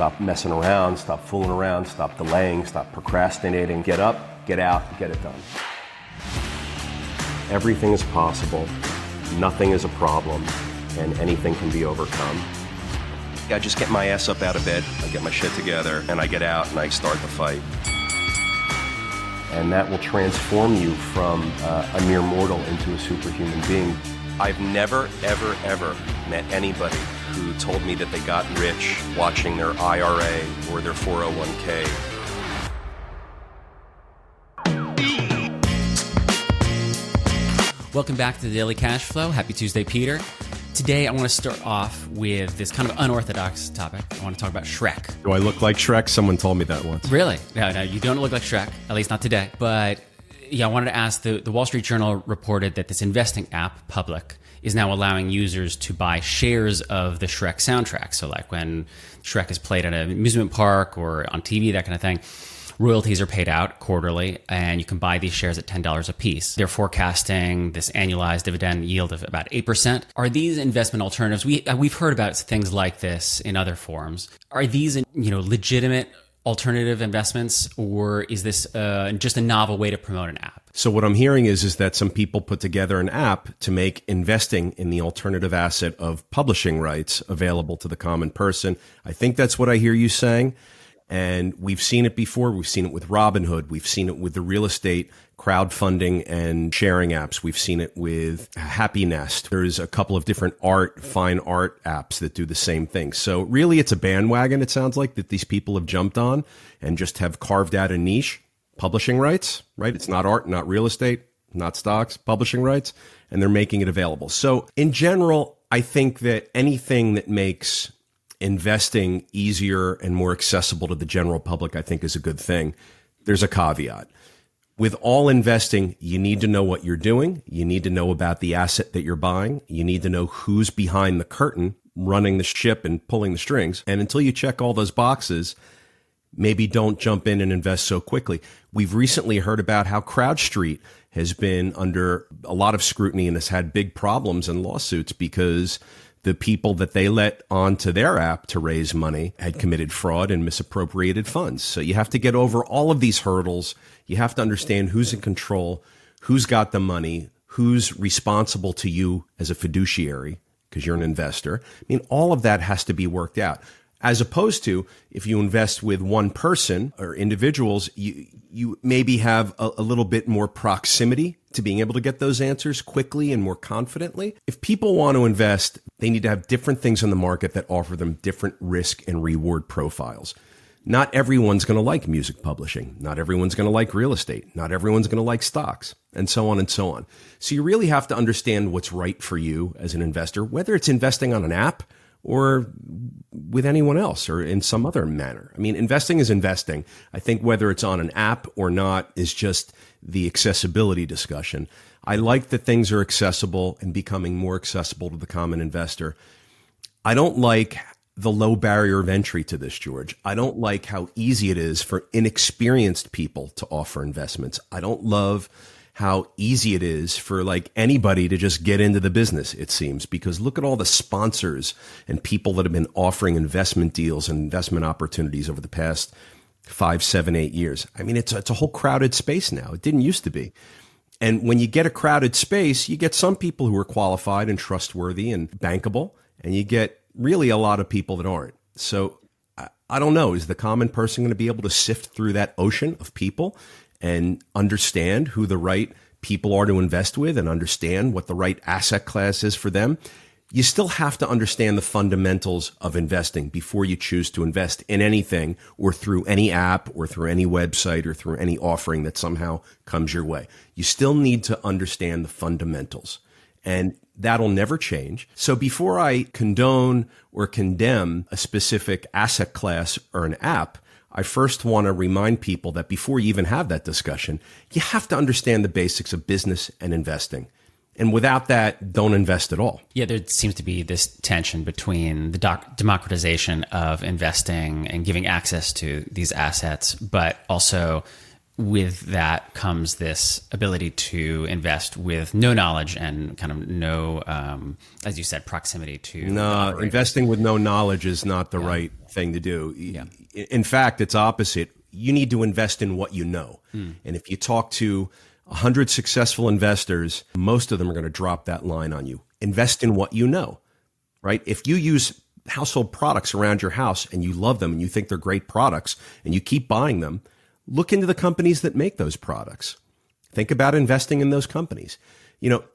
Stop messing around, stop fooling around, stop delaying, stop procrastinating. Get up, get out, get it done. Everything is possible, nothing is a problem, and anything can be overcome. I just get my ass up out of bed, I get my shit together, and I get out and I start the fight. And that will transform you from a mere mortal into a superhuman being. I've never, ever, ever met anybody who told me that they got rich watching their IRA or their 401k. Welcome back to the Daily Cash Flow. Happy Tuesday, Peter. Today, I want to start off with this kind of unorthodox topic. I want to talk about Shrek. Do I look like Shrek? Someone told me that once. Really? No, you don't look like Shrek, at least not today. But yeah, I wanted to ask, the Wall Street Journal reported that this investing app, Public, is now allowing users to buy shares of the Shrek soundtrack. So like when Shrek is played at an amusement park or on TV, that kind of thing, royalties are paid out quarterly, and you can buy these shares at $10 a piece. They're forecasting this annualized dividend yield of about 8%. Are these investment alternatives? We've heard about things like this in other forums. Are these, legitimate alternative investments, or is this just a novel way to promote an app? So what I'm hearing is that some people put together an app to make investing in the alternative asset of publishing rights available to the common person. I think that's what I hear you saying. And we've seen it before. We've seen it with Robinhood. We've seen it with the real estate crowdfunding and sharing apps. We've seen it with Happy Nest. There's a couple of different fine art apps that do the same thing. So really, it's a bandwagon, it sounds like, that these people have jumped on and just have carved out a niche. Publishing rights, right? It's not art, not real estate, not stocks, publishing rights, and they're making it available. So in general, I think that anything that makes investing easier and more accessible to the general public, I think, is a good thing. There's a caveat. With all investing, you need to know what you're doing. You need to know about the asset that you're buying. You need to know who's behind the curtain, running the ship and pulling the strings. And until you check all those boxes, maybe don't jump in and invest so quickly. We've recently heard about how CrowdStreet has been under a lot of scrutiny and has had big problems and lawsuits because the people that they let onto their app to raise money had committed fraud and misappropriated funds. So you have to get over all of these hurdles. You have to understand who's in control, who's got the money, who's responsible to you as a fiduciary because you're an investor. I mean, all of that has to be worked out. As opposed to if you invest with one person or individuals, you maybe have a little bit more proximity to being able to get those answers quickly and more confidently. If people want to invest, they need to have different things on the market that offer them different risk and reward profiles. Not everyone's going to like music publishing. Not everyone's going to like real estate. Not everyone's going to like stocks, and so on and so on. So you really have to understand what's right for you as an investor, whether it's investing on an app or with anyone else or in some other manner. I mean, investing is investing. I think whether it's on an app or not is just the accessibility discussion. I like that things are accessible and becoming more accessible to the common investor. I don't like the low barrier of entry to this, George. I don't like how easy it is for inexperienced people to offer investments. I don't love how easy it is for like anybody to just get into the business, it seems, because look at all the sponsors and people that have been offering investment deals and investment opportunities over the past 5, 7, 8 years. I mean, it's a whole crowded space now. It didn't used to be. And when you get a crowded space, you get some people who are qualified and trustworthy and bankable, and you get really a lot of people that aren't. So I don't know, is the common person going to be able to sift through that ocean of people and understand who the right people are to invest with and understand what the right asset class is for them? You still have to understand the fundamentals of investing before you choose to invest in anything or through any app or through any website or through any offering that somehow comes your way. You still need to understand the fundamentals, and that'll never change. So before I condone or condemn a specific asset class or an app, I first want to remind people that before you even have that discussion, you have to understand the basics of business and investing. And without that, don't invest at all. Yeah, there seems to be this tension between the democratization of investing and giving access to these assets, but also with that comes this ability to invest with no knowledge and kind of no, as you said, proximity to. No, investing with no knowledge is not the right thing to do. Yeah. In fact, it's opposite. You need to invest in what you know. And if you talk to 100 successful investors, most of them are going to drop that line on you. Invest in what you know, right? If you use household products around your house and you love them and you think they're great products and you keep buying them, look into the companies that make those products. Think about investing in those companies.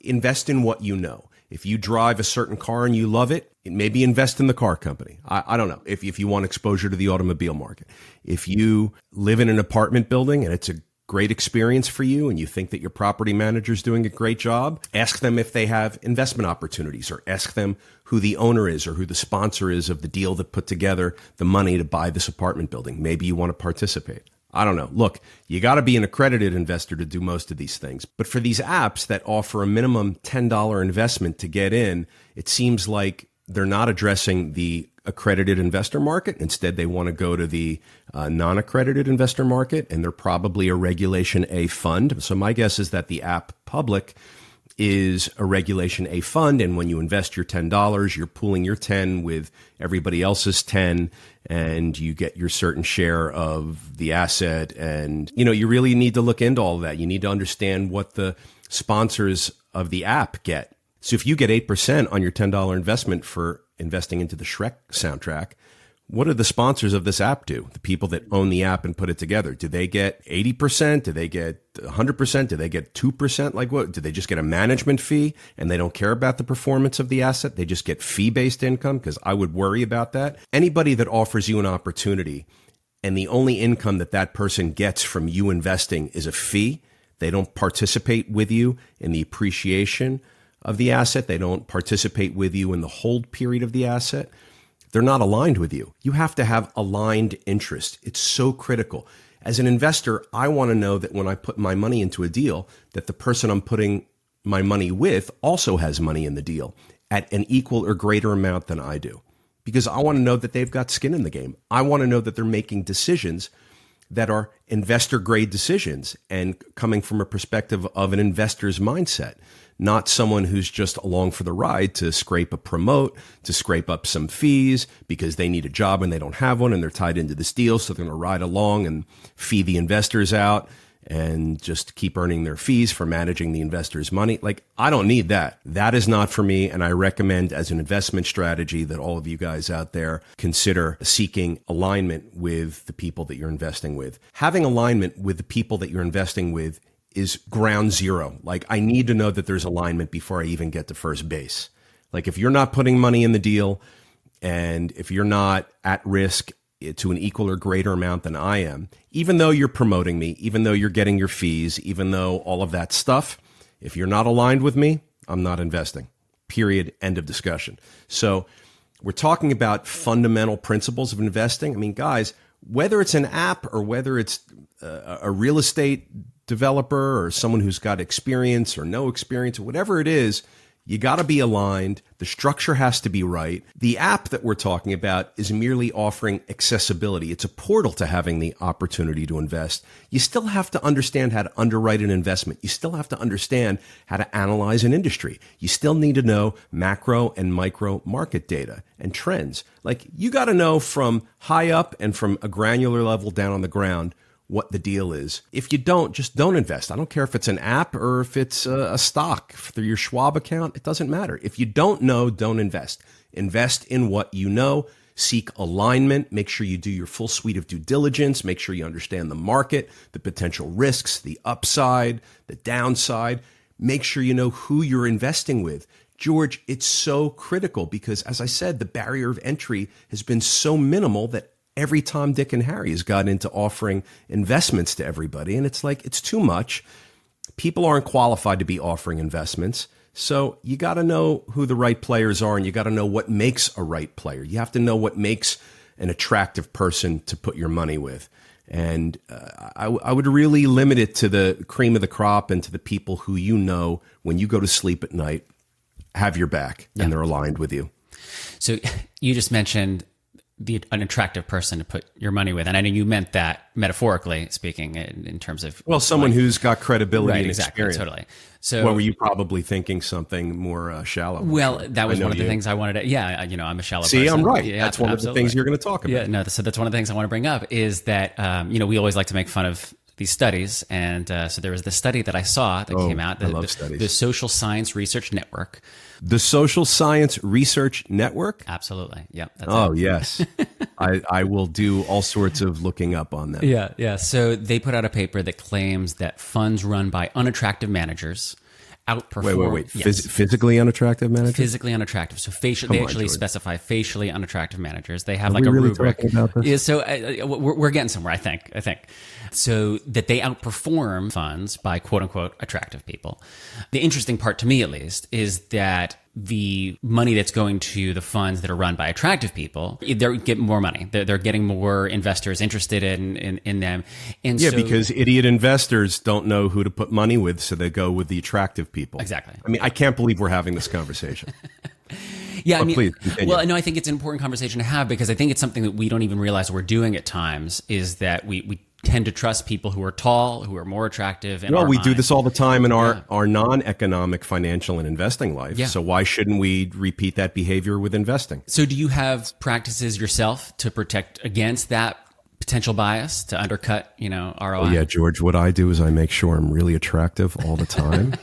Invest in what you know. If you drive a certain car and you love it, maybe invest in the car company. I don't know. If you want exposure to the automobile market. If you live in an apartment building and it's a great experience for you and you think that your property manager is doing a great job, ask them if they have investment opportunities, or ask them who the owner is or who the sponsor is of the deal that put together the money to buy this apartment building. Maybe you want to participate. I don't know. Look, you got to be an accredited investor to do most of these things. But for these apps that offer a minimum $10 investment to get in, it seems like they're not addressing the accredited investor market. Instead, they want to go to the non-accredited investor market, and they're probably a Regulation A fund. So my guess is that the app Public is a Regulation A fund, and when you invest your $10, you're pooling your 10 with everybody else's 10, and you get your certain share of the asset. And you really need to look into all of that. You need to understand what the sponsors of the app get. So if you get 8% on your $10 investment for investing into the Shrek soundtrack, what do the sponsors of this app do? The people that own the app and put it together, do they get 80%? Do they get 100%? Do they get 2%? Like what? Do they just get a management fee and they don't care about the performance of the asset? They just get fee-based income? Because I would worry about that. Anybody that offers you an opportunity and the only income that person gets from you investing is a fee, they don't participate with you in the appreciation of the asset. They don't participate with you in the hold period of the asset. They're not aligned with you. You have to have aligned interest. It's so critical. As an investor, I want to know that when I put my money into a deal, that the person I'm putting my money with also has money in the deal at an equal or greater amount than I do. Because I want to know that they've got skin in the game. I want to know that they're making decisions that are investor grade decisions and coming from a perspective of an investor's mindset, not someone who's just along for the ride to scrape a promote, to scrape up some fees because they need a job and they don't have one and they're tied into this deal. So they're going to ride along and fee the investors out and just keep earning their fees for managing the investors' money. Like, I don't need that. That is not for me. And I recommend as an investment strategy that all of you guys out there consider seeking alignment with the people that you're investing with. Having alignment with the people that you're investing with is ground zero. Like, I need to know that there's alignment before I even get to first base. Like, if you're not putting money in the deal and if you're not at risk to an equal or greater amount than I am, even though you're promoting me, even though you're getting your fees, even though all of that stuff, if you're not aligned with me, I'm not investing. Period. End of discussion. So we're talking about fundamental principles of investing. I mean, guys, whether it's an app or whether it's a real estate developer or someone who's got experience or no experience or whatever it is, you got to be aligned. The structure has to be right. The app that we're talking about is merely offering accessibility. It's a portal to having the opportunity to invest. You still have to understand how to underwrite an investment. You still have to understand how to analyze an industry. You still need to know macro and micro market data and trends. Like, you got to know from high up and from a granular level down on the ground what the deal is. If you don't, just don't invest. I don't care if it's an app or if it's a stock through your Schwab account. It doesn't matter. If you don't know, don't invest. Invest in what you know. Seek alignment. Make sure you do your full suite of due diligence. Make sure you understand the market, the potential risks, the upside, the downside. Make sure you know who you're investing with. George, it's so critical because, as I said, the barrier of entry has been so minimal that every Tom, Dick, and Harry has got into offering investments to everybody. And it's like, it's too much. People aren't qualified to be offering investments. So you got to know who the right players are, and you got to know what makes a right player. You have to know what makes an attractive person to put your money with. And I would really limit it to the cream of the crop and to the people who, you know, when you go to sleep at night, have your back and they're aligned with you. So you just mentioned an attractive person to put your money with. And I know you meant that metaphorically speaking in terms of... Well, someone who's got credibility and experience. Totally. So, well, were you probably thinking something more shallow? Well, that was one of the things I wanted to... Yeah, I'm a shallow person. See, I'm right. Yeah, that's one of the things you're going to talk about. Yeah, no, so that's one of the things I want to bring up is that, we always like to make fun of these studies. And so there was this study that I saw that came out, I love studies. The Social Science Research Network. The Social Science Research Network? Absolutely. Yeah. Yes. I will do all sorts of looking up on them. Yeah. So they put out a paper that claims that funds run by unattractive managers outperform... Wait. Yes. Physically unattractive managers? Physically unattractive. So they actually specify facially unattractive managers. They have Are we really rubric. Talking about this? Yeah, so we're getting somewhere, I think. So that they outperform funds by quote unquote attractive people. The interesting part to me, at least, is that the money that's going to the funds that are run by attractive people, they're getting more money. They're getting more investors interested in them. And yeah, because idiot investors don't know who to put money with, so they go with the attractive people. Exactly. I mean, I can't believe we're having this conversation. Yeah, please continue. Well, no, I think it's an important conversation to have because I think it's something that we don't even realize we're doing at times is that we tend to trust people who are tall, who are more attractive. Well, we do this all the time in our non-economic financial and investing life. Yeah. So why shouldn't we repeat that behavior with investing? So do you have practices yourself to protect against that potential bias, to undercut, ROI? Oh, yeah, George, what I do is I make sure I'm really attractive all the time.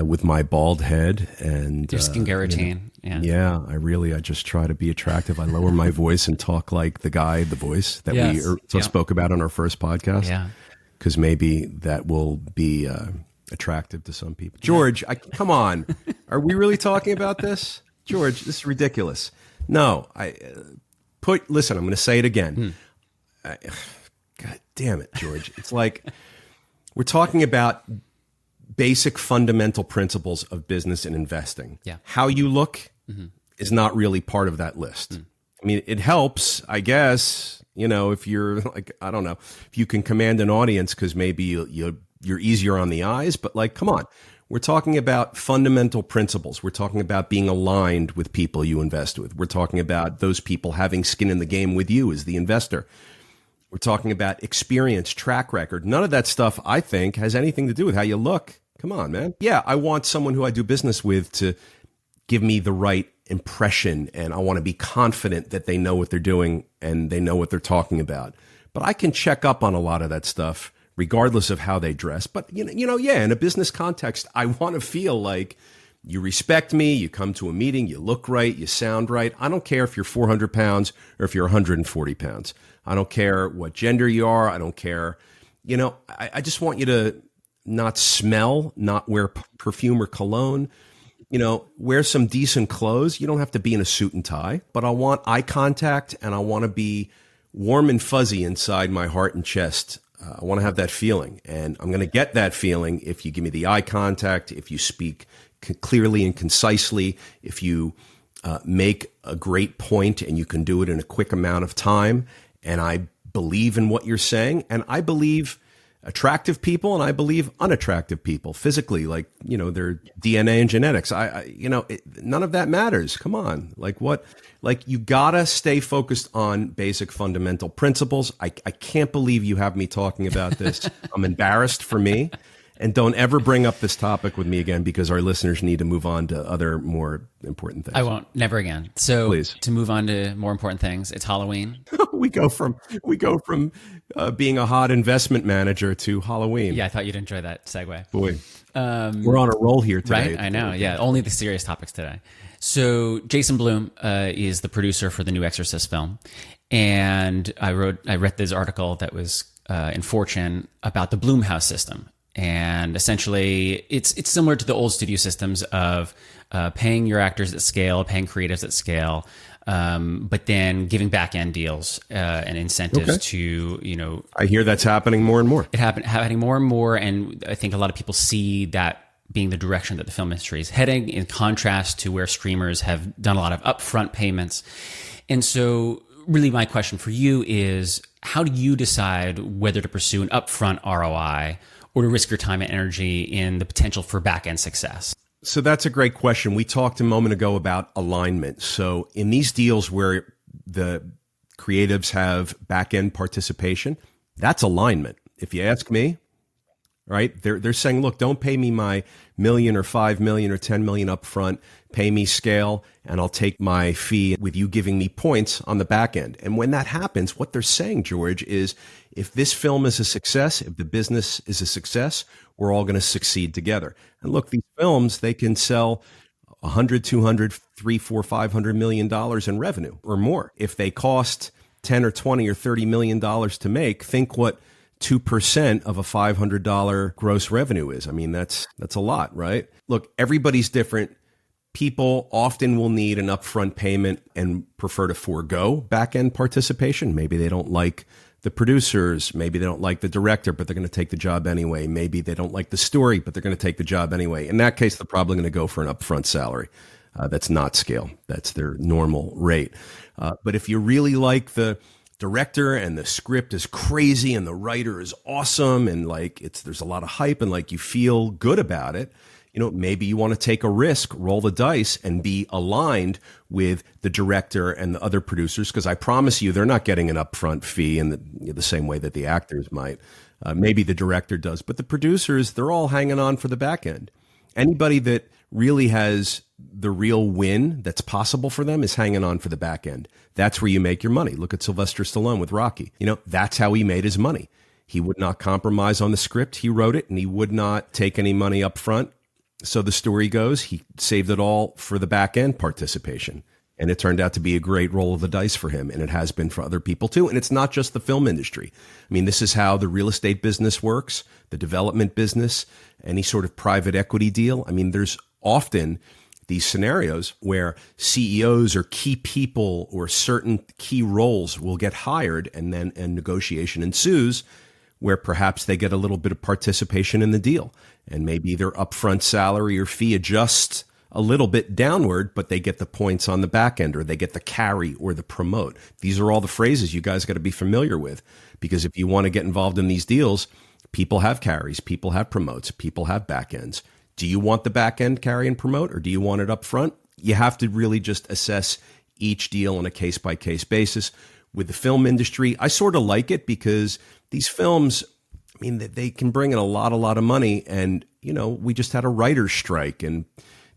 With my bald head and your skincare routine. I just try to be attractive. I lower my voice and talk like the voice that we spoke about on our first podcast. Yeah. Because maybe that will be attractive to some people. George, come on. Are we really talking about this? George, this is ridiculous. No, listen, I'm going to say it again. God damn it, George. It's like we're talking about basic fundamental principles of business and investing. Yeah. How you look is not really part of that list. I mean, it helps, I guess, if you're like, I don't know, if you can command an audience because maybe you're easier on the eyes, but like, come on. We're talking about fundamental principles. We're talking about being aligned with people you invest with. We're talking about those people having skin in the game with you as the investor. We're talking about experience, track record. None of that stuff, I think, has anything to do with how you look. Come on, man. Yeah, I want someone who I do business with to give me the right impression, and I want to be confident that they know what they're doing and they know what they're talking about. But I can check up on a lot of that stuff regardless of how they dress. But, in a business context, I want to feel like you respect me, you come to a meeting, you look right, you sound right. I don't care if you're 400 pounds or if you're 140 pounds. I don't care what gender you are. I don't care. I just want you to not smell, not wear perfume or cologne, wear some decent clothes. You don't have to be in a suit and tie, but I want eye contact and I want to be warm and fuzzy inside my heart and chest. I want to have that feeling, and I'm going to get that feeling if you give me the eye contact, if you speak clearly and concisely, if you make a great point and you can do it in a quick amount of time. And I believe in what you're saying, and I believe attractive people and I believe unattractive people physically, like, their DNA and genetics. None of that matters. Come on. You gotta stay focused on basic fundamental principles. I can't believe you have me talking about this. I'm embarrassed for me. And don't ever bring up this topic with me again because our listeners need to move on to other more important things. I won't. Never again. So please. To move on to more important things, it's Halloween. we go from being a hot investment manager to Halloween. Yeah, I thought you'd enjoy that segue. Boy, we're on a roll here today. Right? I know. Yeah, only the serious topics today. So Jason Blum is the producer for the new Exorcist film, and I read this article that was in Fortune about the Blumhouse system. And essentially, it's similar to the old studio systems of paying your actors at scale, paying creatives at scale, but then giving back-end deals and incentives to, I hear that's happening more and more. Happening more and more, and I think a lot of people see that being the direction that the film industry is heading, in contrast to where streamers have done a lot of upfront payments. And so really my question for you is, how do you decide whether to pursue an upfront ROI or to risk your time and energy in the potential for back-end success? So that's a great question. We talked a moment ago about alignment. So in these deals where the creatives have back end participation. That's alignment. If you ask me, right? They're saying, look, don't pay me my million or 5 million or 10 million up front. Pay me scale, and I'll take my fee with you giving me points on the back end. And when that happens, what they're saying, George, is if this film is a success, if the business is a success, we're all going to succeed together. And look, these films, they can sell 100, 200, 3, 4, 500 million dollars in revenue or more. If they cost 10 or 20 or 30 million dollars to make, think what 2% of a $500 gross revenue is. I mean, that's a lot, right? Look, everybody's different. People often will need an upfront payment and prefer to forego back-end participation. Maybe they don't like the producers. Maybe they don't like the director, but they're going to take the job anyway. Maybe they don't like the story, but they're going to take the job anyway. In that case, they're probably going to go for an upfront salary. That's not scale. That's their normal rate. But if you really like the director and the script is crazy and the writer is awesome and like there's a lot of hype and like you feel good about it, maybe you want to take a risk, roll the dice, and be aligned with the director and the other producers, because I promise you they're not getting an upfront fee in the same way that the actors might. Maybe the director does, but the producers, they're all hanging on for the back end. Anybody that really has the real win that's possible for them is hanging on for the back end. That's where you make your money. Look at Sylvester Stallone with Rocky. That's how he made his money. He would not compromise on the script. He wrote it, and he would not take any money up front. So the story goes, he saved it all for the back end participation. And it turned out to be a great roll of the dice for him. And it has been for other people too. And it's not just the film industry. I mean, this is how the real estate business works, the development business, any sort of private equity deal. I mean, there's often these scenarios where CEOs or key people or certain key roles will get hired, and then a negotiation ensues where perhaps they get a little bit of participation in the deal, and maybe their upfront salary or fee adjusts a little bit downward, but they get the points on the back end, or they get the carry or the promote. These are all the phrases you guys got to be familiar with, because if you want to get involved in these deals, people have carries, people have promotes, people have back ends. Do you want the back end carry and promote, or do you want it up front? You have to really just assess each deal on a case-by-case basis. With the film industry, I sort of like it because these films, I mean, they can bring in a lot of money. And, we just had a writer's strike, and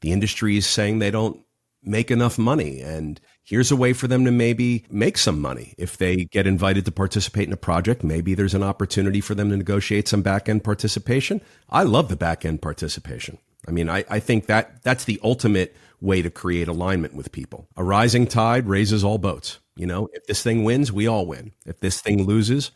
the industry is saying they don't make enough money. And here's a way for them to maybe make some money. If they get invited to participate in a project, maybe there's an opportunity for them to negotiate some back-end participation. I love the back-end participation. I mean, I think that's the ultimate way to create alignment with people. A rising tide raises all boats. If this thing wins, we all win. If this thing loses,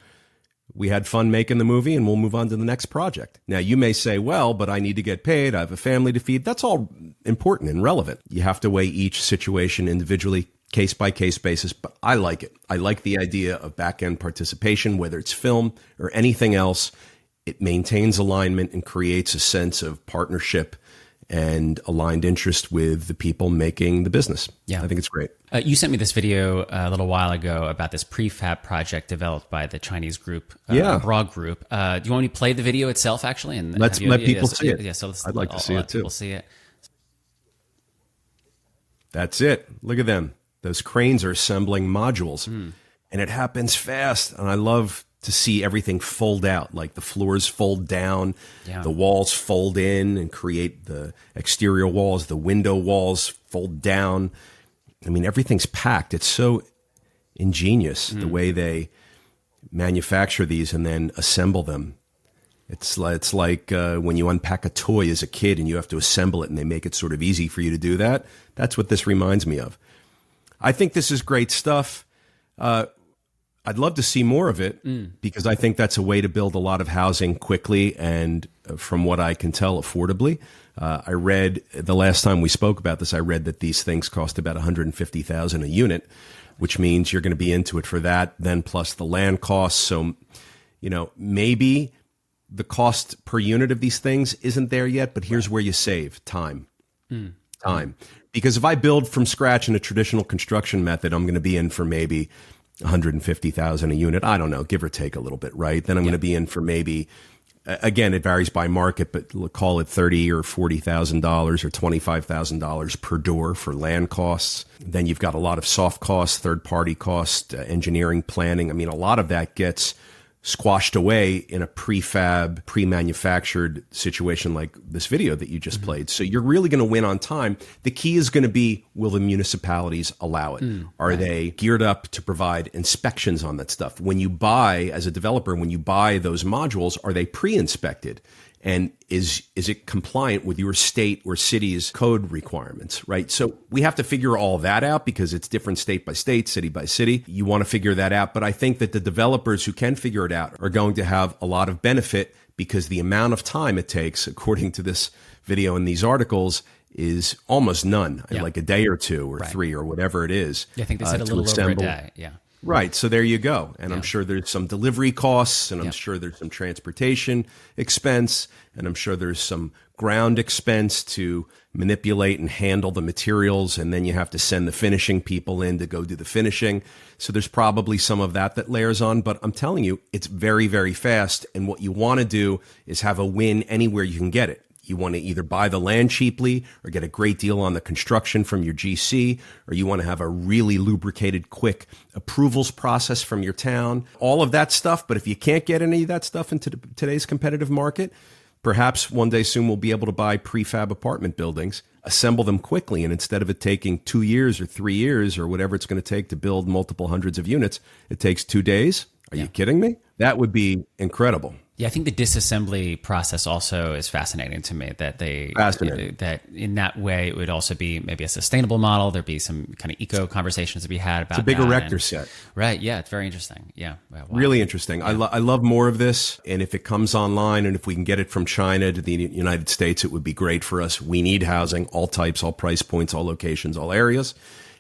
we had fun making the movie and we'll move on to the next project. Now, you may say, well, but I need to get paid. I have a family to feed. That's all important and relevant. You have to weigh each situation individually, case by case basis, but I like it. I like the idea of back end participation, whether it's film or anything else. It maintains alignment and creates a sense of partnership and aligned interest with the people making the business. Yeah, I think it's great. You sent me this video a little while ago about this prefab project developed by the Chinese group, Broad Group. Do you want me to play the video itself, actually? And let people see it. Yeah, so I'd like to see it too. People see it. That's it. Look at them. Those cranes are assembling modules, and it happens fast. And I love to see everything fold out, like the floors fold down, the walls fold in and create the exterior walls, the window walls fold down. I mean, everything's packed. It's so ingenious the way they manufacture these and then assemble them. It's like when you unpack a toy as a kid and you have to assemble it, and they make it sort of easy for you to do that. That's what this reminds me of. I think this is great stuff. I'd love to see more of it because I think that's a way to build a lot of housing quickly and, from what I can tell, affordably. I read the last time we spoke about this, I read that these things cost about $150,000 a unit, which means you're going to be into it for that, then plus the land costs. So, maybe the cost per unit of these things isn't there yet, but here's where you save time. Time. Because if I build from scratch in a traditional construction method, I'm going to be in for maybe $150,000 a unit. I don't know, give or take a little bit, right? Then I'm going to be in for maybe again, it varies by market, but call it $30,000 or $40,000 or $25,000 per door for land costs. Then you've got a lot of soft costs, third-party costs, engineering, planning. I mean, a lot of that gets squashed away in a prefab, pre-manufactured situation like this video that you just played. So you're really going to win on time. The key is going to be, will the municipalities allow it? Are they geared up to provide inspections on that stuff? When you buy, as a developer, when you buy those modules, are they pre-inspected? And is it compliant with your state or city's code requirements, right? So we have to figure all that out because it's different state by state, city by city. You want to figure that out. But I think that the developers who can figure it out are going to have a lot of benefit because the amount of time it takes, according to this video and these articles, is almost none, like a day or two or three or whatever it is. Yeah, I think they said a little over a day. Yeah. Right. So there you go. And I'm sure there's some delivery costs, and I'm sure there's some transportation expense, and I'm sure there's some ground expense to manipulate and handle the materials. And then you have to send the finishing people in to go do the finishing. So there's probably some of that layers on. But I'm telling you, it's very, very fast. And what you want to do is have a win anywhere you can get it. You want to either buy the land cheaply or get a great deal on the construction from your GC, or you want to have a really lubricated, quick approvals process from your town, all of that stuff. But if you can't get any of that stuff into today's competitive market, perhaps one day soon we'll be able to buy prefab apartment buildings, assemble them quickly, and instead of it taking 2 years or 3 years or whatever it's going to take to build multiple hundreds of units, it takes 2 days. Are you kidding me? That would be incredible. Yeah, I think the disassembly process also is fascinating to me. That that in that way it would also be maybe a sustainable model. There'd be some kind of eco conversations to be had about. It's a big that. erector set, right? Yeah, it's very interesting. Yeah, wow. Really interesting. Yeah. I love more of this, and if it comes online, and if we can get it from China to the United States, it would be great for us. We need housing, all types, all price points, all locations, all areas.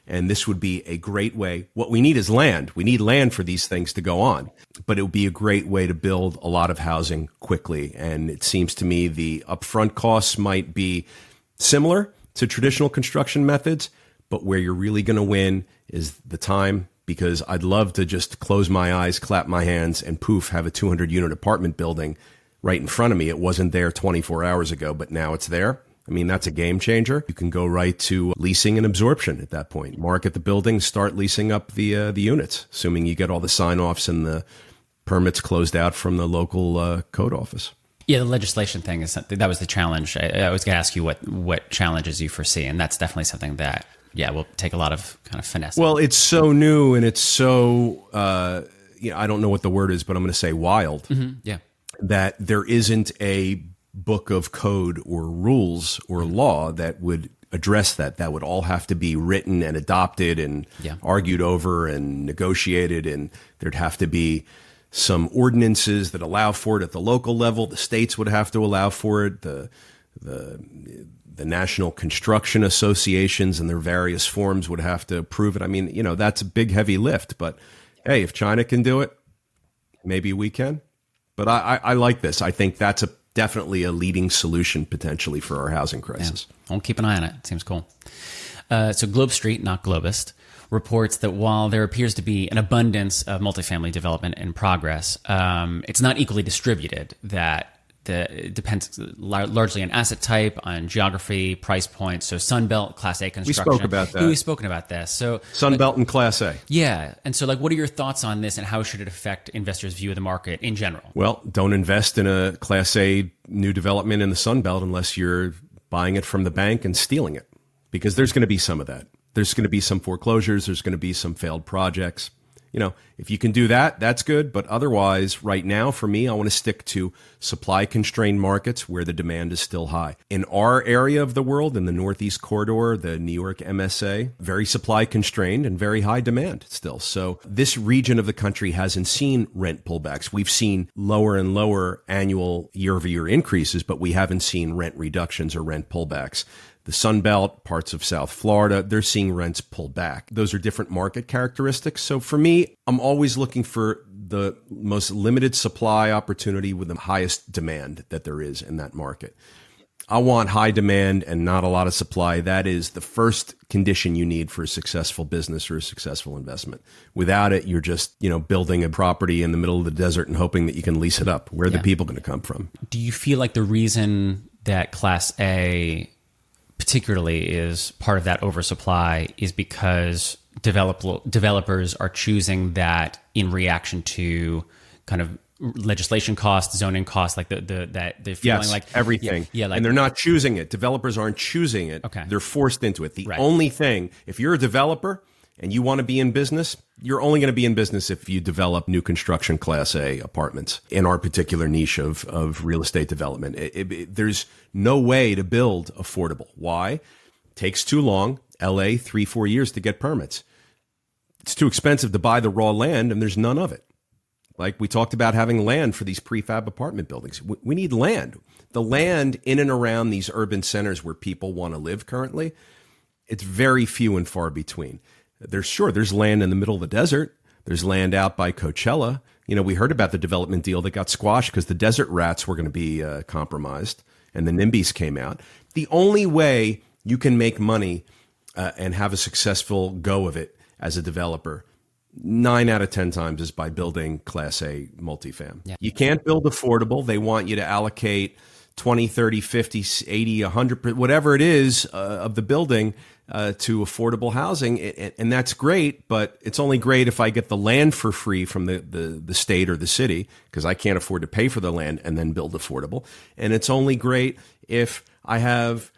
And this would be a great way. What we need is land. We need land for these things to go on. But it would be a great way to build a lot of housing quickly. And it seems to me the upfront costs might be similar to traditional construction methods, but where you're really going to win is the time, because I'd love to just close my eyes, clap my hands, and poof, have a 200-unit apartment building right in front of me. It wasn't there 24 hours ago, but now it's there. I mean, that's a game changer. You can go right to leasing and absorption at that point. Market the building, start leasing up the units, assuming you get all the sign-offs and the permits closed out from the local code office. Yeah, the legislation thing is that was the challenge. I was going to ask you what challenges you foresee, and that's definitely something that will take a lot of kind of finesse. Well, it's so new and it's so I don't know what the word is, but I'm going to say wild. Mm-hmm. Yeah, that there isn't a book of code or rules or law that would address that. That would all have to be written and adopted and argued over and negotiated. And there'd have to be some ordinances that allow for it at the local level. The states would have to allow for it. The national construction associations and their various forms would have to approve it. I mean, that's a big, heavy lift. But hey, if China can do it, maybe we can. But I like this. I think that's definitely a leading solution potentially for our housing crisis. Yeah. I'll keep an eye on it. It seems cool. So Globe Street, not Globist, reports that while there appears to be an abundance of multifamily development in progress, it's not equally distributed. That it depends largely on asset type, on geography, price point. So Sunbelt, Class A construction. We spoke about that. We've spoken about this. So Sunbelt and Class A. Yeah. And so what are your thoughts on this, and how should it affect investors' view of the market in general? Well, don't invest in a Class A new development in the Sunbelt unless you're buying it from the bank and stealing it, because there's going to be some of that. There's going to be some foreclosures. There's going to be some failed projects. If you can do that, that's good. But otherwise, right now, for me, I want to stick to supply-constrained markets where the demand is still high. In our area of the world, in the Northeast Corridor, the New York MSA, very supply-constrained and very high demand still. So this region of the country hasn't seen rent pullbacks. We've seen lower and lower annual year-over-year increases, but we haven't seen rent reductions or rent pullbacks. The Sun Belt, parts of South Florida, they're seeing rents pull back. Those are different market characteristics. So for me, I'm always looking for the most limited supply opportunity with the highest demand that there is in that market. I want high demand and not a lot of supply. That is the first condition you need for a successful business or a successful investment. Without it, you're just, building a property in the middle of the desert and hoping that you can lease it up. Where are the people going to come from? Do you feel like the reason that Class A particularly is part of that oversupply is because developers are choosing that in reaction to kind of legislation costs, zoning costs, like that they're feeling like everything. And they're not choosing it. Developers aren't choosing it. Okay. They're forced into it. The only thing, if you're a developer and you want to be in business, you're only going to be in business if you develop new construction Class A apartments in our particular niche of real estate development. There's no way to build affordable. Why? It takes too long. LA, 3-4 years to get permits. It's too expensive to buy the raw land, and there's none of it. Like we talked about having land for these prefab apartment buildings. We need land. The land in and around these urban centers where people want to live currently, it's very few and far between. There's land in the middle of the desert. There's land out by Coachella. We heard about the development deal that got squashed because the desert rats were going to be compromised and the NIMBYs came out. The only way you can make money and have a successful go of it as a developer 9 out of 10 times is by building Class A multifam. Yeah. You can't build affordable. They want you to allocate 20, 30, 50, 80, 100, whatever it is of the building to affordable housing. And that's great, but it's only great if I get the land for free from the state or the city because I can't afford to pay for the land and then build affordable. And it's only great if I have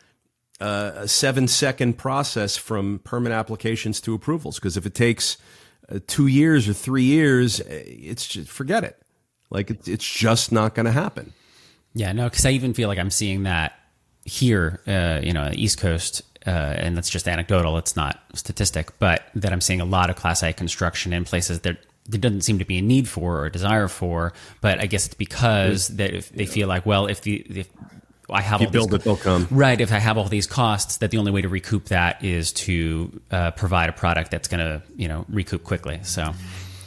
a 7-second process from permit applications to approvals because if it takes 2 years or 3 years, it's just forget it. Like it's just not going to happen. Yeah, no, because I even feel like I'm seeing that here, East Coast, and that's just anecdotal. It's not statistic, but that I'm seeing a lot of Class A construction in places that there doesn't seem to be a need for or a desire for. But I guess it's because they feel like, well, if I have you build it, they'll come. Right. If I have all these costs, that the only way to recoup that is to provide a product that's going to, recoup quickly. So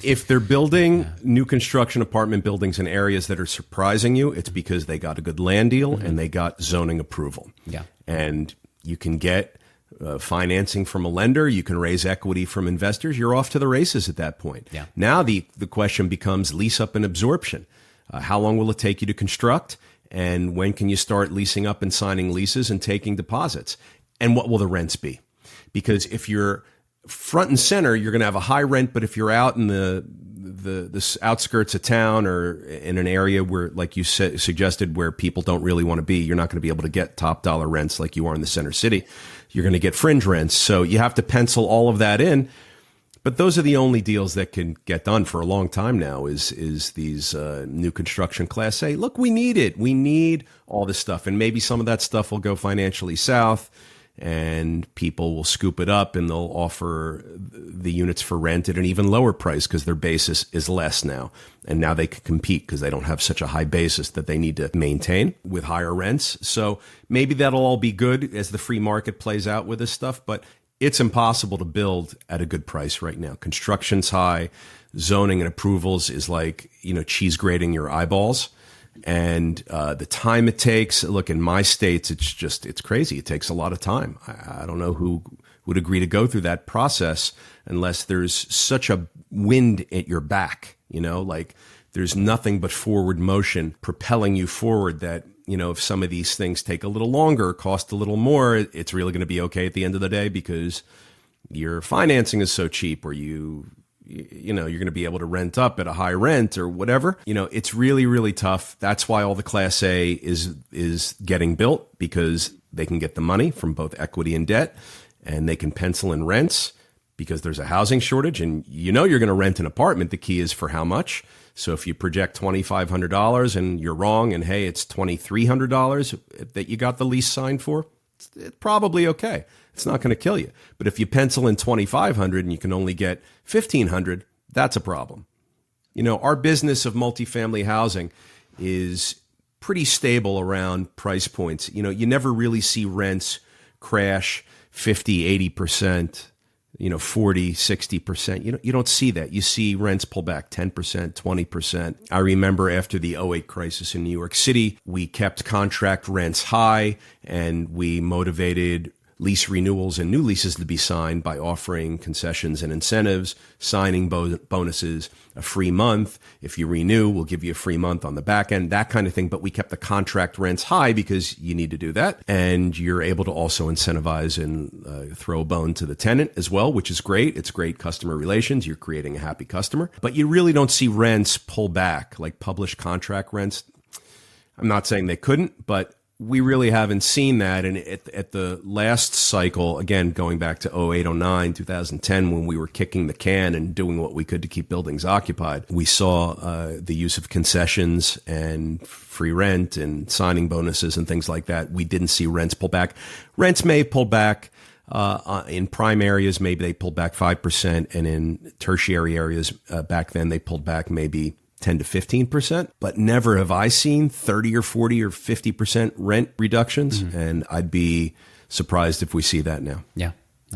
if they're building new construction apartment buildings in areas that are surprising you, it's because they got a good land deal and they got zoning approval. Yeah. And you can get financing from a lender. You can raise equity from investors. You're off to the races at that point. Yeah. Now the question becomes lease up and absorption. How long will it take you to construct? And when can you start leasing up and signing leases and taking deposits? And what will the rents be? Because if you're front and center, you're going to have a high rent. But if you're out in the outskirts of town or in an area where, like you suggested, where people don't really want to be, you're not going to be able to get top dollar rents like you are in the center city. You're going to get fringe rents. So you have to pencil all of that in. But those are the only deals that can get done for a long time now is these new construction Class A. Look, we need it. We need all this stuff. And maybe some of that stuff will go financially south and people will scoop it up and they'll offer the units for rent at an even lower price because their basis is less now. And now they can compete because they don't have such a high basis that they need to maintain with higher rents. So maybe that'll all be good as the free market plays out with this stuff. But it's impossible to build at a good price right now. Construction's high. Zoning and approvals is like, cheese grating your eyeballs. And the time it takes, look, in my states, it's crazy. It takes a lot of time. I don't know who would agree to go through that process unless there's such a wind at your back, like there's nothing but forward motion propelling you forward that, if some of these things take a little longer, cost a little more, it's really going to be okay at the end of the day because your financing is so cheap or you're going to be able to rent up at a high rent or whatever. It's really, really tough. That's why all the Class A is getting built because they can get the money from both equity and debt and they can pencil in rents because there's a housing shortage and you're going to rent an apartment. The key is for how much. So if you project $2,500 and you're wrong and, hey, it's $2,300 that you got the lease signed for, it's probably okay. It's not going to kill you. But if you pencil in $2,500 and you can only get $1,500, that's a problem. Our business of multifamily housing is pretty stable around price points. You never really see rents crash 50, 80%. 40, 60%. You don't see that. You see rents pull back 10%, 20%. I remember after the '08 crisis in New York City, we kept contract rents high and we motivated lease renewals and new leases to be signed by offering concessions and incentives, signing bonuses, a free month. If you renew, we'll give you a free month on the back end, that kind of thing. But we kept the contract rents high because you need to do that. And you're able to also incentivize and throw a bone to the tenant as well, which is great. It's great customer relations. You're creating a happy customer. But you really don't see rents pull back, like published contract rents. I'm not saying they couldn't, but we really haven't seen that. And at the last cycle, again, going back to '08, '09, 2010, when we were kicking the can and doing what we could to keep buildings occupied, we saw the use of concessions and free rent and signing bonuses and things like that. We didn't see rents pull back. Rents may pull back. In prime areas, maybe they pulled back 5%. And in tertiary areas, back then, they pulled back maybe 10 to 15%, but never have I seen 30 or 40 or 50% rent reductions. Mm-hmm. And I'd be surprised if we see that now. Yeah,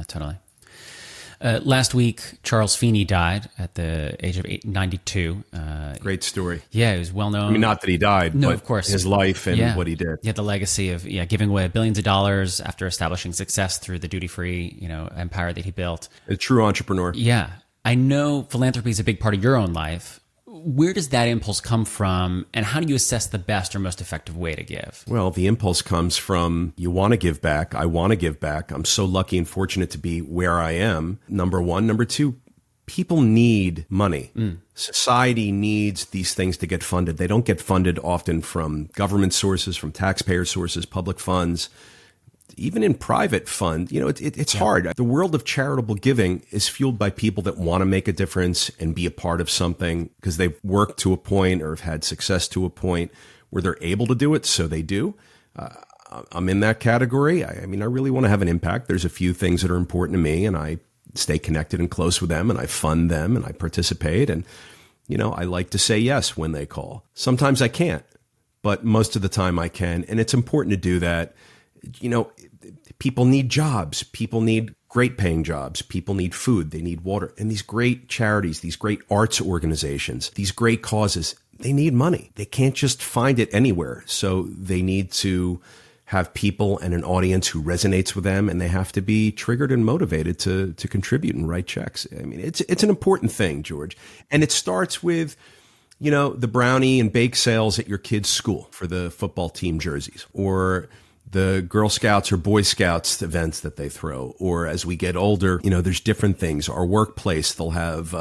totally. Last week, Charles Feeney died at the age of 92. Great story. Yeah, he was well known. I mean, not that he died, no, but of course. His life and what he did. Yeah, the legacy of giving away billions of dollars after establishing success through the duty-free empire that he built. A true entrepreneur. Yeah. I know philanthropy is a big part of your own life. Where does that impulse come from, and how do you assess the best or most effective way to give? Well, the impulse comes from you want to give back. I want to give back. I'm so lucky and fortunate to be where I am, number one. Number two, people need money. Society needs these things to get funded. They don't get funded often from government sources, from taxpayer sources, public funds. Even in private fund, it's hard. The world of charitable giving is fueled by people that want to make a difference and be a part of something because they've worked to a point or have had success to a point where they're able to do it. So they do. I'm in that category. I mean, I really want to have an impact. There's a few things that are important to me and I stay connected and close with them and I fund them and I participate. And, I like to say yes when they call. Sometimes I can't, but most of the time I can. And it's important to do that. People need jobs. People need great paying jobs. People need food. They need water. And these great charities, these great arts organizations, these great causes, they need money. They can't just find it anywhere. So they need to have people and an audience who resonates with them, and they have to be triggered and motivated to contribute and write checks. I mean, it's an important thing, George. And it starts with the brownie and bake sales at your kid's school for the football team jerseys, or the Girl Scouts or Boy Scouts events that they throw. Or as we get older, there's different things. Our workplace, they'll have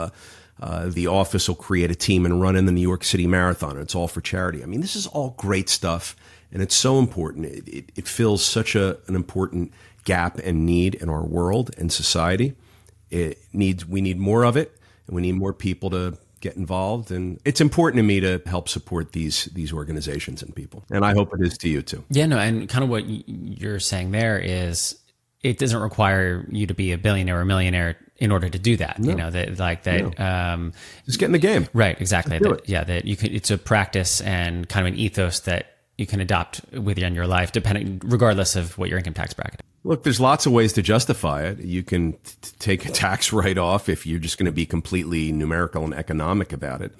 the office will create a team and run in the New York City Marathon. And it's all for charity. I mean, this is all great stuff. And it's so important. It fills such an important gap and need in our world and society. We need more of it, and we need more people to get involved. And it's important to me to help support these organizations and people. And I hope it is to you too. Yeah, no, and kind of what you're saying there is it doesn't require you to be a billionaire or a millionaire in order to do that. No. No. Just get in the game. Right, exactly. That you can. It's a practice and kind of an ethos that you can adopt within your life, regardless of what your income tax bracket is. Look, there's lots of ways to justify it. You can take a tax write-off if you're just going to be completely numerical and economic about it.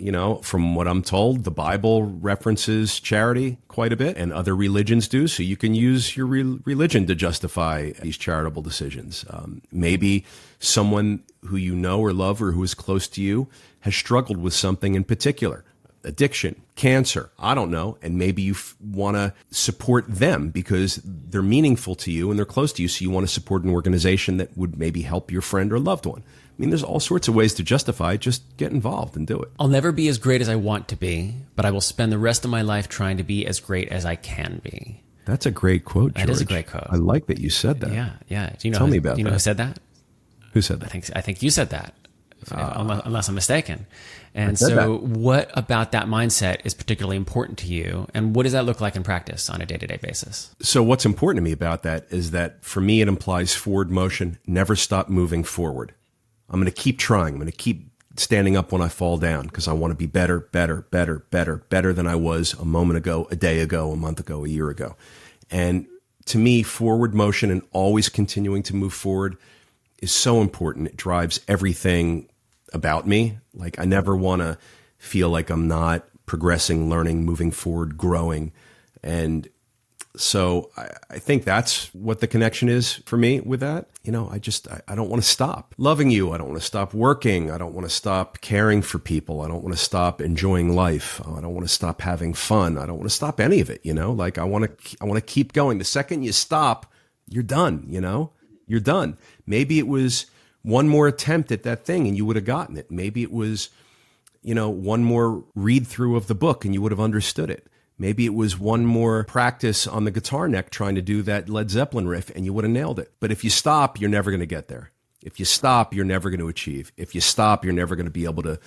From what I'm told, the Bible references charity quite a bit, and other religions do. So you can use your religion to justify these charitable decisions. Maybe someone who you know or love or who is close to you has struggled with something in particular. Addiction, cancer, I don't know. And maybe you want to support them because they're meaningful to you and they're close to you. So you want to support an organization that would maybe help your friend or loved one. I mean, there's all sorts of ways to justify it. Just get involved and do it. I'll never be as great as I want to be, but I will spend the rest of my life trying to be as great as I can be. That's a great quote, George. That is a great quote. I like that you said that. Yeah. Tell me about that. Do you know who said that? Who said that? I think you said that. Unless I'm mistaken. And so what about that mindset is particularly important to you? And what does that look like in practice on a day-to-day basis? So what's important to me about that is that for me, it implies forward motion, never stop moving forward. I'm going to keep trying. I'm going to keep standing up when I fall down because I want to be better than I was a moment ago, a day ago, a month ago, a year ago. And to me, forward motion and always continuing to move forward is so important. It drives everything about me. Like, I never want to feel like I'm not progressing, learning, moving forward, growing. And so I think that's what the connection is for me with that. You know, I don't want to stop loving you. I don't want to stop working. I don't want to stop caring for people. I don't want to stop enjoying life. I don't want to stop having fun. I don't want to stop any of it. You know, like I want to keep going. The second you stop, you're done. You know, you're done. Maybe it was one more attempt at that thing and you would have gotten it. Maybe it was, you know, one more read through of the book and you would have understood it. Maybe it was one more practice on the guitar neck trying to do that Led Zeppelin riff and you would have nailed it. But if you stop, you're never going to get there. If you stop, you're never going to achieve. If you stop, you're never going to be able to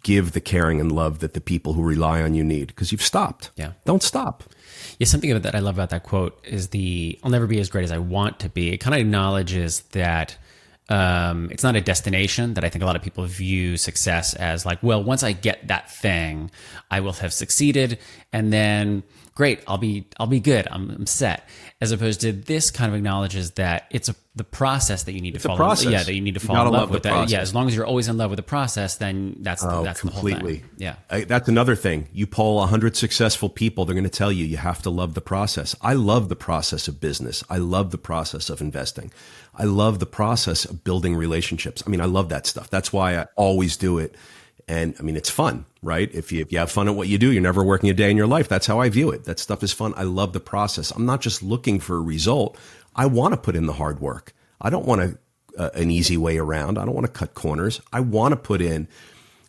give the caring and love that the people who rely on you need, because you've stopped. Yeah. Don't stop. Yeah, something about that I love about that quote is I'll never be as great as I want to be. It kind of acknowledges that it's not a destination, that I think a lot of people view success as like, well, once I get that thing, I will have succeeded, and then great, I'll be good, I'm set. As opposed to this kind of acknowledges that it's the process that you need to fall. Process. Yeah, that you need to fall in love with that. Yeah, as long as you're always in love with the process, then that's the whole completely. thing. Yeah, that's another thing. You poll 100 successful people, they're going to tell you have to love the process. I love the process of business. I love the process of investing. I love the process of building relationships. I mean, I love that stuff. That's why I always do it. And I mean, it's fun, right? If you have fun at what you do, you're never working a day in your life. That's how I view it. That stuff is fun. I love the process. I'm not just looking for a result. I want to put in the hard work. I don't want an easy way around. I don't want to cut corners. I want to put in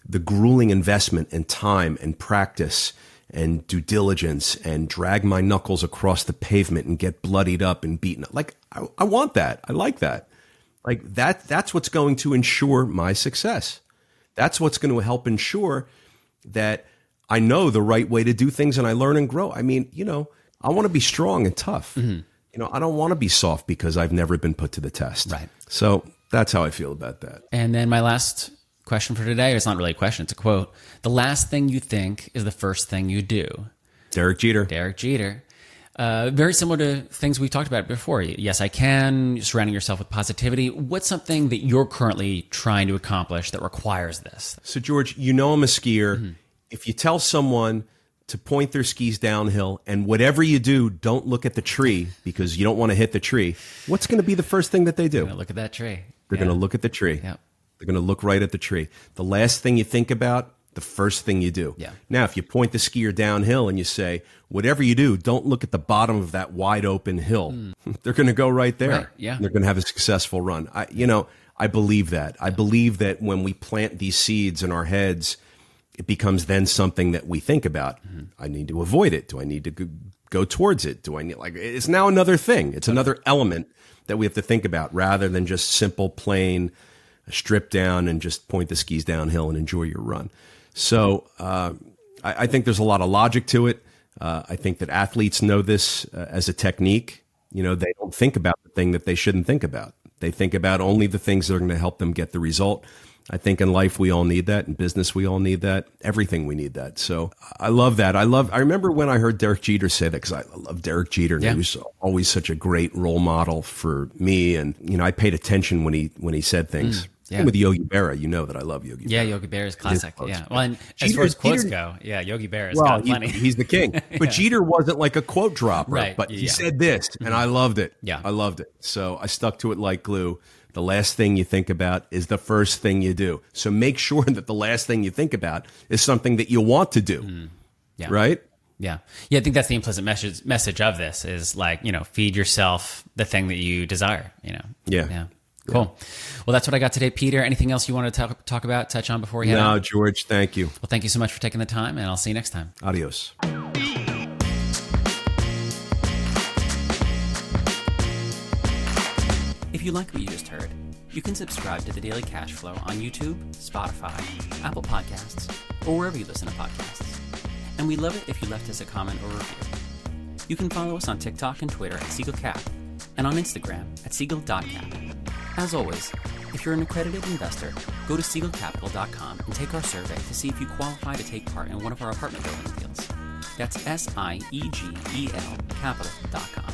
the grueling investment and time and practice and due diligence and drag my knuckles across the pavement and get bloodied up and beaten up. Like, I want that. I like that. Like that's what's going to ensure my success. That's what's going to help ensure that I know the right way to do things and I learn and grow. I mean, you know, I want to be strong and tough. Mm-hmm. You know, I don't want to be soft because I've never been put to the test. Right. So that's how I feel about that. And then my last question for today, it's not really a question, it's a quote. The last thing you think is the first thing you do. Derek Jeter. Derek Jeter. Very similar to things we've talked about before. Yes, I can. Surrounding yourself with positivity. What's something that you're currently trying to accomplish that requires this? So, George, you know I'm a skier. Mm-hmm. If you tell someone to point their skis downhill and whatever you do, don't look at the tree because you don't want to hit the tree, what's going to be the first thing that they do? They're going to look at that tree. They're going to look at the tree. Yep. They're going to look right at the tree. The last thing you think about, the first thing you do. Yeah. Now, if you point the skier downhill and you say, whatever you do, don't look at the bottom of that wide open hill. They're going to go right there. Right. Yeah. They're going to have a successful run. I believe that. I believe that when we plant these seeds in our heads, it becomes then something that we think about. Mm-hmm. I need to avoid it. Do I need to go towards it? Do I need, like, it's now another thing. It's another element that we have to think about rather than just simple, plain, strip down and just point the skis downhill and enjoy your run. So I think there's a lot of logic to it. I think that athletes know this as a technique. You know, they don't think about the thing that they shouldn't think about. They think about only the things that are going to help them get the result. I think in life we all need that. In business we all need that. Everything we need that. So I love that. I remember when I heard Derek Jeter say that, because I love Derek Jeter. And he was always such a great role model for me. And, you know, I paid attention when he said things. Yeah. With Yogi Berra, you know that I love Yogi Berra. Yeah, Yogi Berra is classic. Yeah. Well, and as far as quotes go, Yogi Berra has got plenty. He's the king. But Jeter wasn't like a quote dropper. Right. But he said this, and I loved it. Yeah. I loved it. So I stuck to it like glue. The last thing you think about is the first thing you do. So make sure that the last thing you think about is something that you want to do. Yeah. Right? Yeah. Yeah, I think that's the implicit message of this is, like, you know, feed yourself the thing that you desire, you know. Yeah. Cool. Well, that's what I got today, Peter. Anything else you want to talk about, touch on before we head out? No, George, thank you. Well, thank you so much for taking the time, and I'll see you next time. Adios. If you like what you just heard, you can subscribe to The Daily Cash Flow on YouTube, Spotify, Apple Podcasts, or wherever you listen to podcasts. And we'd love it if you left us a comment or review. You can follow us on TikTok and Twitter at SiegelCap, and on Instagram at Siegel.cap. As always, if you're an accredited investor, go to SiegelCapital.com and take our survey to see if you qualify to take part in one of our apartment building deals. That's SIEGEL Capital.com.